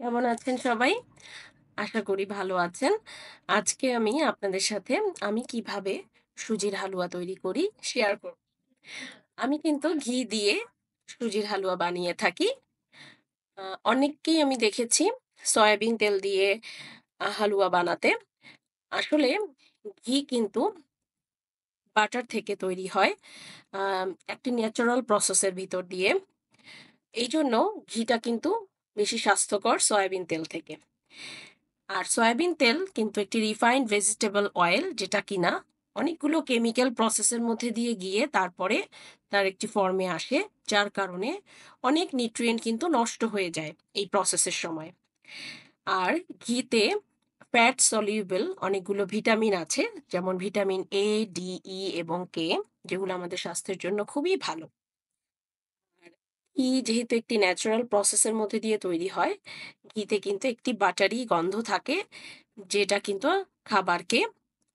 কেমন আছেন সবাই? আশা করি ভালো আছেন। আজকে আমি আপনাদের সাথে আমি কিভাবে সুজির হালুয়া তৈরি করি শেয়ার করব। আমি কিন্তু ঘি দিয়ে সুজির হালুয়া বানিয়ে থাকি। আ অনেককেই আমি দেখেছি সয়াবিন তেল দিয়ে হালুয়া বানাতে। আসলে ঘি কিন্তু বাটার থেকে তৈরি হয়। একটি ন্যাচারাল প্রসেস এর ভিতর দিয়ে। এইজন্য ঘিটা কিন্তু বেশি স্বাস্থ্যকর সয়াবিন তেল থেকে। আর সয়াবিন তেল কিন্তু একটি রিফাইন্ড ভেজিটেবল অয়েল যেটা কিনা অনেকগুলো কেমিক্যাল প্রসেসের মধ্যে দিয়ে গিয়ে তারপরে তার একটি ফর্মে আসে, যার কারণে অনেক নিউট্রিয়েন্ট কিন্তু নষ্ট হয়ে যায় এই প্রসেসের সময়। আর ঘিতে ফ্যাট সলিউবল অনেকগুলো ভিটামিন আছে, যেমন ভিটামিন এ, ডি, ই এবং কে, যেগুলো আমাদের স্বাস্থ্যের জন্য খুবই ভালো। আর ঘি যেহেতু একটি ন্যাচারাল প্রসেসের মধ্যে দিয়ে তৈরি হয়, ঘিতে কিন্তু একটি বাটারি গন্ধ থাকে, যেটা কিন্তু খাবারকে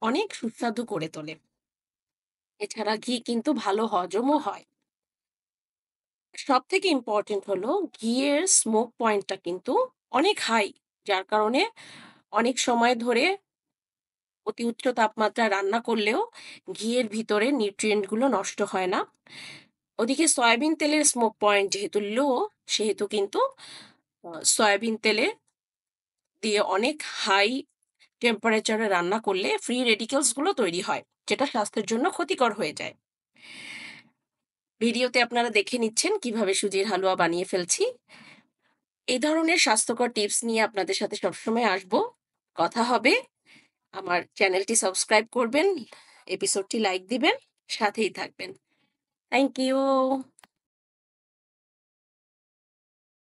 অনেক সুস্বাদু করে তোলে। এছাড়া ঘি কিন্তু ভালো হজমও হয়। সবথেকে ইম্পোর্টেন্ট হলো ঘিয়ের স্মোক পয়েন্টটা কিন্তু অনেক হাই, যার কারণে অনেক সময় ধরে অতি উচ্চ তাপমাত্রায় রান্না করলেও ঘিয়ের ভিতরে নিউট্রিয়েন্ট গুলো নষ্ট হয় না। ওদিকে সয়াবিন তেলের স্মোক পয়েন্ট যেহেতু লো, সেহেতু কিন্তু সয়াবিন তেলে দিয়ে অনেক হাই টেম্পারেচারে রান্না করলে ফ্রি রেডিক্যালস গুলো তৈরি হয়, যেটা স্বাস্থ্যের জন্য ক্ষতিকর হয়ে যায়। ভিডিওতে আপনারা দেখে নিচ্ছেন কিভাবে সুজির হালুয়া বানিয়ে ফেলছি। এই ধরনের স্বাস্থ্যকর টিপস নিয়ে আপনাদের সাথে সবসময় আসবো, কথা হবে। আমার চ্যানেলটি সাবস্ক্রাইব করবেন, এপিসোডটি লাইক দিবেন, সাথেই থাকবেন। Thank you.